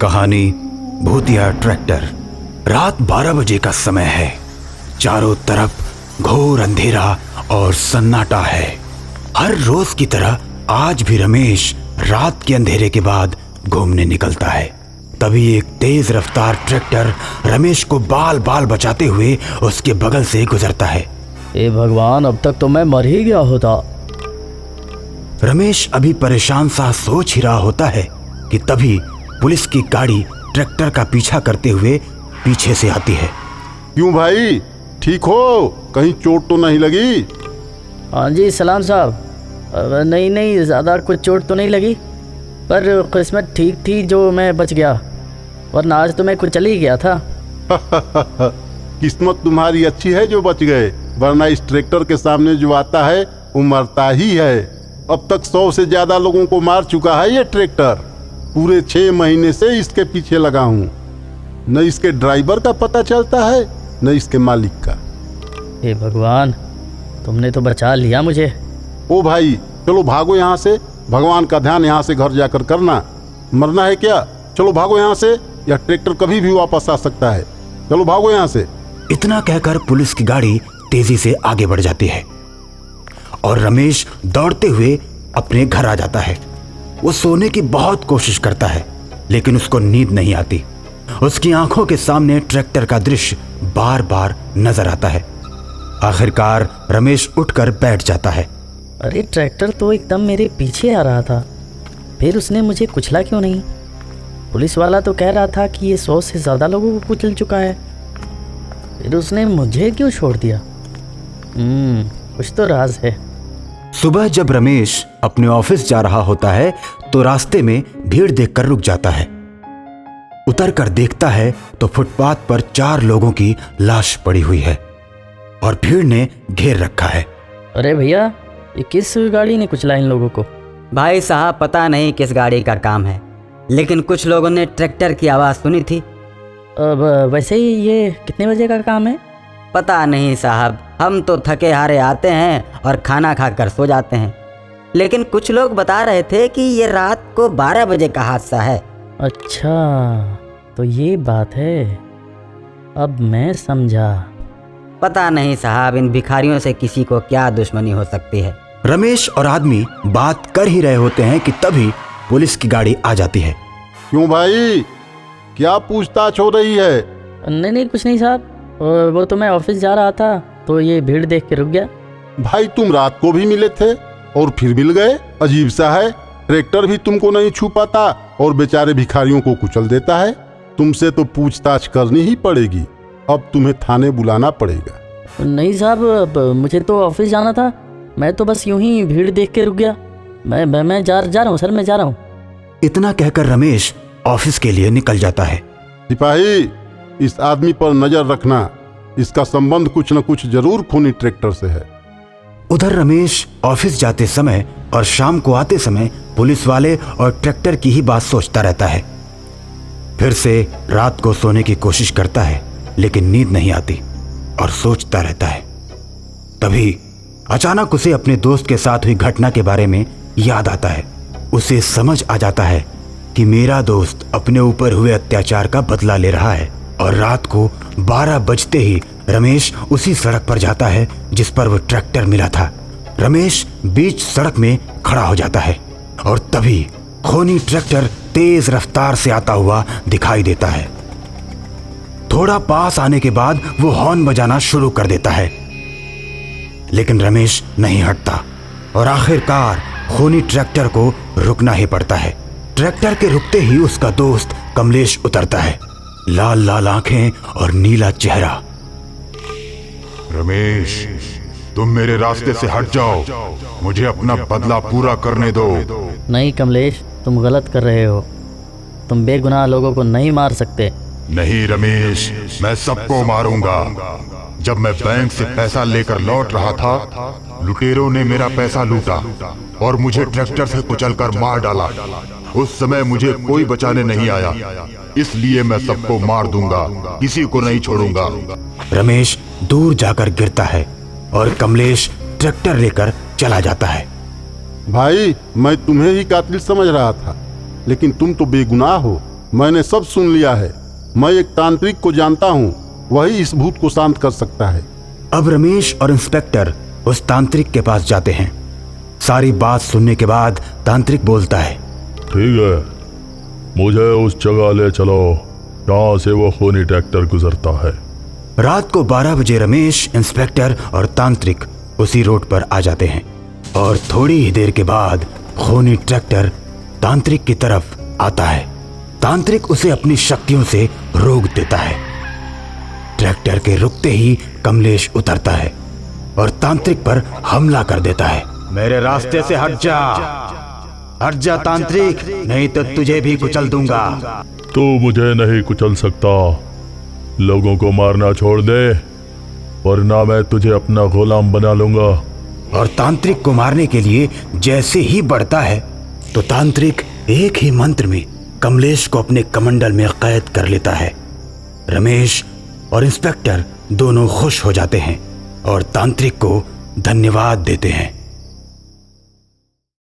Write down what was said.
कहानी भूतिया ट्रैक्टर। रात 12 बजे का समय है। चारों तरफ घोर अंधेरा और सन्नाटा है। हर रोज की तरह आज भी रमेश रात के अंधेरे के बाद घूमने निकलता है। तभी एक तेज रफ्तार ट्रैक्टर रमेश को बाल बाल बचाते हुए उसके बगल से गुजरता है। ए भगवान, अब तक तो मैं मर ही गया होता। रमेश अभी परेशान सा सोच ही रहा होता है कि तभी पुलिस की गाड़ी ट्रैक्टर का पीछा करते हुए पीछे से आती है। क्यों भाई, ठीक हो? कहीं चोट तो नहीं लगी? हाँ जी सलाम साहब। नहीं, ज़्यादा कुछ चोट तो नहीं लगी, पर किस्मत ठीक थी जो मैं बच गया, वरना आज तो मैं कुछ चल ही गया था। किस्मत तुम्हारी अच्छी है जो बच गए, वरना इस ट्रैक्टर के सामने जो आता है वो मरता ही है। अब तक 100 से ज्यादा लोगों को मार चुका है ये ट्रैक्टर। पूरे 6 महीने से इसके पीछे लगा हूँ। न इसके ड्राइवर का पता चलता है न इसके मालिक का। हे भगवान, तुमने तो बचा लिया मुझे। ओ भाई, चलो भागो यहाँ से। भगवान का ध्यान यहाँ से घर जाकर करना। मरना है क्या? चलो भागो यहाँ से, यह ट्रैक्टर कभी भी वापस आ सकता है। चलो भागो यहाँ से। इतना कहकर पुलिस की गाड़ी तेजी से आगे बढ़ जाती है और रमेश दौड़ते हुए अपने घर आ जाता है। वो सोने की बहुत कोशिश करता है, लेकिन उसको नींद नहीं आती। उसकी आंखों के सामने ट्रैक्टर का दृश्य बार बार नजर आता है। आखिरकार रमेश उठकर बैठ जाता है। अरे, ट्रैक्टर तो एकदम मेरे पीछे आ रहा था, फिर उसने मुझे कुचला क्यों नहीं? पुलिस वाला तो कह रहा था कि ये 100 से ज़्यादा लोगों को कुचल चुका है, फिर उसने मुझे क्यों छोड़ दिया? कुछ तो राज है। सुबह जब रमेश अपने ऑफिस जा रहा होता है तो रास्ते में भीड़ देखकर रुक जाता है। उतरकर देखता है तो फुटपाथ पर 4 लोगों की लाश पड़ी हुई है और भीड़ ने घेर रखा है। अरे भैया, ये किस गाड़ी ने कुचला इन लोगों को? भाई साहब, पता नहीं किस गाड़ी का काम है, लेकिन कुछ लोगों ने ट्रैक्टर की आवाज़ सुनी थी। वैसे ही ये कितने बजे का काम है? पता नहीं साहब, हम तो थके हारे आते हैं और खाना खाकर सो जाते हैं, लेकिन कुछ लोग बता रहे थे कि ये रात को 12 बजे का हादसा है। अच्छा, तो ये बात है, अब मैं समझा। पता नहीं साहब, इन भिखारियों से किसी को क्या दुश्मनी हो सकती है। रमेश और आदमी बात कर ही रहे होते हैं कि तभी पुलिस की गाड़ी आ जाती है। क्यों भाई, क्या पूछताछ हो रही है? नहीं, कुछ नहीं साहब। वो तो मैं ऑफिस जा रहा था तो ये भीड़ देख के रुक गया। भाई, तुम रात को भी मिले थे और फिर मिल गए। अजीब सा है, ट्रैक्टर भी तुमको नहीं छू पाता और बेचारे भिखारियों को कुचल देता है। तुमसे तो पूछताछ करनी ही पड़ेगी। अब तुम्हें थाने बुलाना पड़ेगा। नहीं साहब, मुझे तो ऑफिस जाना था, मैं तो बस यूं ही भीड़ देख के रुक गया। मैं जा रहा हूँ सर, मैं जा रहा हूँ। इतना कहकर रमेश ऑफिस के लिए निकल जाता है। सिपाही, इस आदमी पर नजर रखना। इसका संबंध कुछ न कुछ जरूर खूनी ट्रैक्टर से है। उधर रमेश ऑफिस जाते समय और शाम को आते समय पुलिस वाले और ट्रैक्टर की ही बात सोचता रहता है। फिर से रात को सोने की कोशिश करता है, लेकिन नींद नहीं आती और सोचता रहता है। तभी अचानक उसे अपने दोस्त के साथ हुई घटना के बारे में याद आता है। उसे समझ आ जाता है कि मेरा दोस्त अपने ऊपर हुए अत्याचार का बदला ले रहा है और रात को 12 बजते ही रमेश उसी सड़क पर जाता है जिस पर वो ट्रैक्टर मिला था। रमेश बीच सड़क में खड़ा हो जाता है और तभी खूनी ट्रैक्टर तेज रफ्तार से आता हुआ दिखाई देता है। थोड़ा पास आने के बाद वो हॉर्न बजाना शुरू कर देता है, लेकिन रमेश नहीं हटता और आखिरकार खूनी ट्रैक्टर को रुकना ही पड़ता है। ट्रैक्टर के रुकते ही उसका दोस्त कमलेश उतरता है, लाल लाल आंखें और नीला चेहरा। रमेश, तुम मेरे रास्ते से हट जाओ, मुझे अपना बदला पूरा करने दो। नहीं कमलेश, तुम गलत कर रहे हो। तुम बेगुनाह लोगों को नहीं मार सकते। नहीं रमेश, मैं सबको मारूंगा। जब मैं बैंक से पैसा लेकर लौट रहा था, लुटेरों ने मेरा पैसा लूटा और मुझे ट्रैक्टर से कुचलकर मार डाला। उस समय मुझे कोई बचाने नहीं आया, इसलिए मैं सबको मार दूंगा, किसी को नहीं छोड़ूंगा। रमेश दूर जाकर गिरता है और कमलेश ट्रैक्टर लेकर चला जाता है। भाई, मैं तुम्हें ही कातिल समझ रहा था, लेकिन तुम तो बेगुनाह हो। मैंने सब सुन लिया है। मैं एक तांत्रिक को जानता हूँ, वही इस भूत को शांत कर सकता है। अब रमेश और इंस्पेक्टर उस तांत्रिक के पास जाते हैं। सारी बात सुनने के बाद तांत्रिक बोलता है, ठीक है, मुझे उस जगह ले चलो जहाँ से वो खूनी ट्रैक्टर गुजरता है। रात को 12 बजे रमेश, इंस्पेक्टर और तांत्रिक उसी रोड पर आ जाते हैं और थोड़ी ही देर के बाद खूनी ट्रैक्टर तांत्रिक की तरफ आता है। तांत्रिक उसे अपनी शक्तियों से रोक देता है। ट्रैक्टर के रुकते ही कमलेश उतरता है और तांत्रिक पर हमला कर देता है। मेरे रास्ते से हट जा तांत्रिक, नहीं तो तुझे भी कुचल दूंगा। तू मुझे नहीं कुचल सकता, लोगों को मारना छोड़ दे वरना मैं तुझे अपना गुलाम बना लूंगा। और तांत्रिक को मारने के लिए जैसे ही बढ़ता है तो तांत्रिक एक ही मंत्र में कमलेश को अपने कमंडल में कैद कर लेता है। रमेश और इंस्पेक्टर दोनों खुश हो जाते हैं और तांत्रिक को धन्यवाद देते हैं।